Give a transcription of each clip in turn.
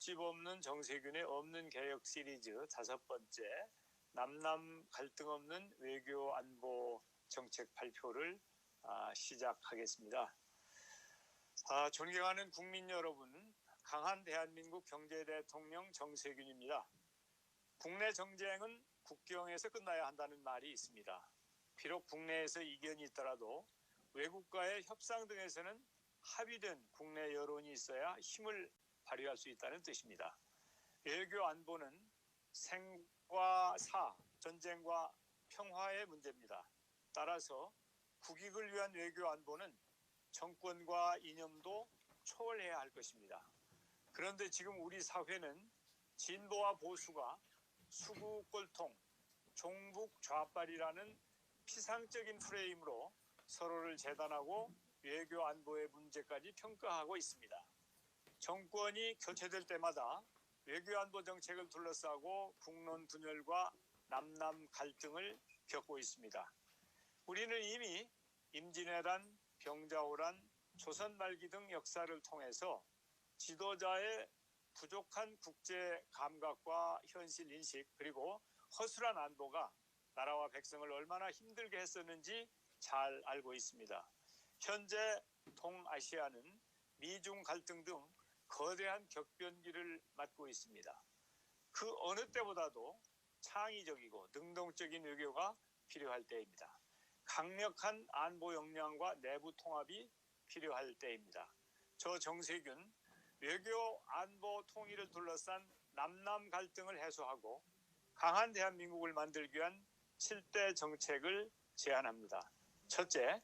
흠집 없는 정세균의 없는 개혁 시리즈 5번째 남남 갈등 없는 외교 안보 정책 발표를 시작하겠습니다. 존경하는 국민 여러분, 강한 대한민국 경제대통령 정세균입니다. 국내 정쟁은 국경에서 끝나야 한다는 말이 있습니다. 비록 국내에서 이견이 있더라도 외국과의 협상 등에서는 합의된 국내 여론이 있어야 힘을 발휘할 수 있다는 뜻입니다. 외교 안보는 생과 사, 전쟁과 평화의 문제입니다. 따라서 국익을 위한 외교 안보는 정권과 이념도 초월해야 할 것입니다. 그런데 지금 우리 사회는 진보와 보수가 수구꼴통, 종북 좌빨이라는 피상적인 프레임으로 서로를 재단하고 외교 안보의 문제까지 평가하고 있습니다. 정권이 교체될 때마다 외교 안보 정책을 둘러싸고 국론 분열과 남남 갈등을 겪고 있습니다. 우리는 이미 임진왜란, 병자호란, 조선 말기 등 역사를 통해서 지도자의 부족한 국제 감각과 현실 인식 그리고 허술한 안보가 나라와 백성을 얼마나 힘들게 했었는지 잘 알고 있습니다. 현재 동아시아는 미중 갈등 등 거대한 격변기를 맞고 있습니다. 그 어느 때보다도 창의적이고 능동적인 외교가 필요할 때입니다. 강력한 안보 역량과 내부 통합이 필요할 때입니다. 저 정세균, 외교 안보 통일을 둘러싼 남남 갈등을 해소하고 강한 대한민국을 만들기 위한 7대 정책을 제안합니다. 첫째,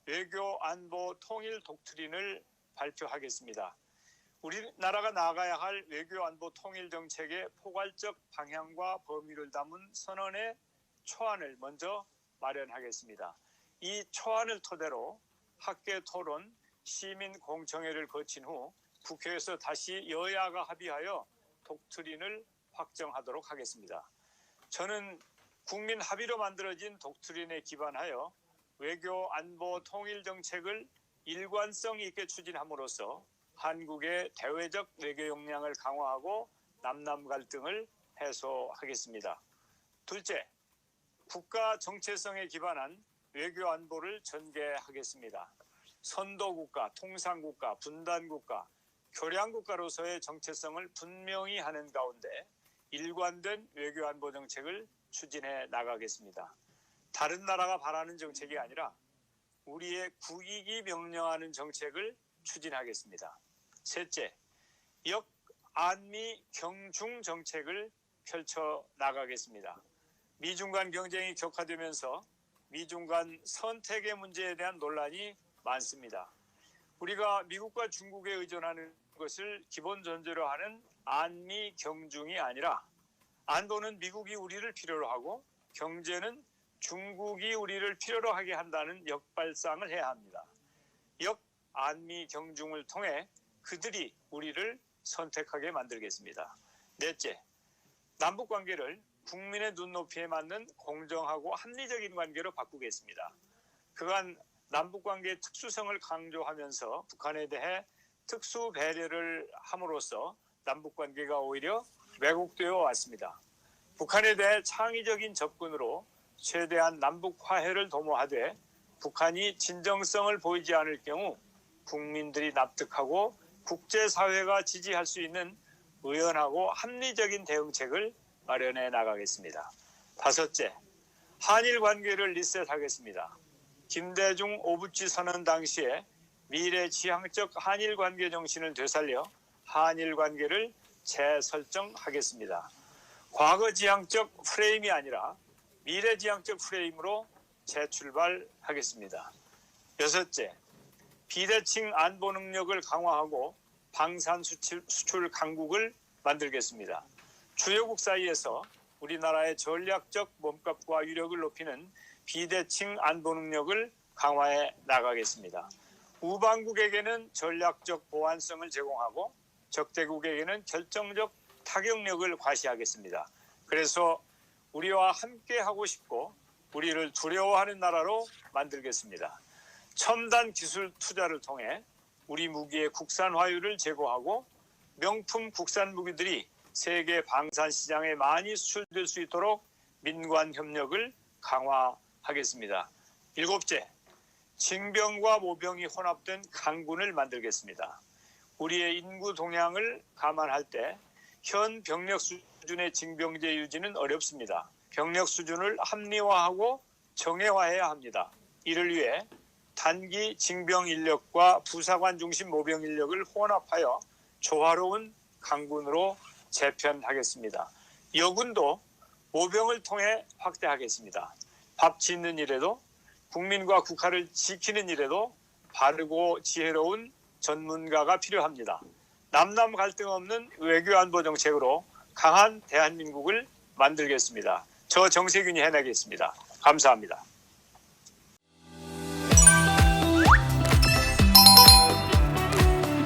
외교 안보 통일 독트린을 발표하겠습니다. 우리나라가 나아가야 할 외교 안보 통일 정책의 포괄적 방향과 범위를 담은 선언의 초안을 먼저 마련하겠습니다. 이 초안을 토대로 학계 토론, 시민 공청회를 거친 후 국회에서 다시 여야가 합의하여 독트린을 확정하도록 하겠습니다. 저는 국민 합의로 만들어진 독트린에 기반하여 외교 안보 통일 정책을 일관성 있게 추진함으로써 한국의 대외적 외교 역량을 강화하고 남남 갈등을 해소하겠습니다. 둘째, 국가 정체성에 기반한 외교 안보를 전개하겠습니다. 선도국가, 통상국가, 분단국가, 교량국가로서의 정체성을 분명히 하는 가운데 일관된 외교 안보 정책을 추진해 나가겠습니다. 다른 나라가 바라는 정책이 아니라 우리의 국익이 명령하는 정책을 추진하겠습니다. 셋째, 역안미 경중 정책을 펼쳐 나가겠습니다. 미중 간 경쟁이 격화되면서 미중 간 선택의 문제에 대한 논란이 많습니다. 우리가 미국과 중국에 의존하는 것을 기본 전제로 하는 안미 경중이 아니라 안보는 미국이 우리를 필요로 하고 경제는 중국이 우리를 필요로 하게 한다는 역발상을 해야 합니다. 역안미 경중을 통해 그들이 우리를 선택하게 만들겠습니다. 넷째, 남북관계를 국민의 눈높이에 맞는 공정하고 합리적인 관계로 바꾸겠습니다. 그간 남북관계의 특수성을 강조하면서 북한에 대해 특수 배려를 함으로써 남북관계가 오히려 왜곡되어 왔습니다. 북한에 대해 창의적인 접근으로 최대한 남북 화해를 도모하되 북한이 진정성을 보이지 않을 경우 국민들이 납득하고 국제사회가 지지할 수 있는 의연하고 합리적인 대응책을 마련해 나가겠습니다. 다섯째, 한일 관계를 리셋하겠습니다. 김대중 오부치 선언 당시에 미래지향적 한일 관계 정신을 되살려 한일 관계를 재설정하겠습니다. 과거지향적 프레임이 아니라 미래지향적 프레임으로 재출발하겠습니다. 여섯째, 비대칭 안보 능력을 강화하고 방산 수출 강국을 만들겠습니다. 주요국 사이에서 우리나라의 전략적 몸값과 위력을 높이는 비대칭 안보 능력을 강화해 나가겠습니다. 우방국에게는 전략적 보안성을 제공하고 적대국에게는 결정적 타격력을 과시하겠습니다. 그래서 우리와 함께 하고 싶고 우리를 두려워하는 나라로 만들겠습니다. 첨단 기술 투자를 통해 우리 무기의 국산화율을 제고하고 명품 국산 무기들이 세계 방산 시장에 많이 수출될 수 있도록 민관 협력을 강화하겠습니다. 7째, 징병과 모병이 혼합된 강군을 만들겠습니다. 우리의 인구 동향을 감안할 때 현 병력 수준의 징병제 유지는 어렵습니다. 병력 수준을 합리화하고 정예화해야 합니다. 이를 위해 단기 징병 인력과 부사관 중심 모병 인력을 혼합하여 조화로운 강군으로 재편하겠습니다. 여군도 모병을 통해 확대하겠습니다. 밥 짓는 일에도 국민과 국가를 지키는 일에도 바르고 지혜로운 전문가가 필요합니다. 남남 갈등 없는 외교안보 정책으로 강한 대한민국을 만들겠습니다. 저 정세균이 해내겠습니다. 감사합니다.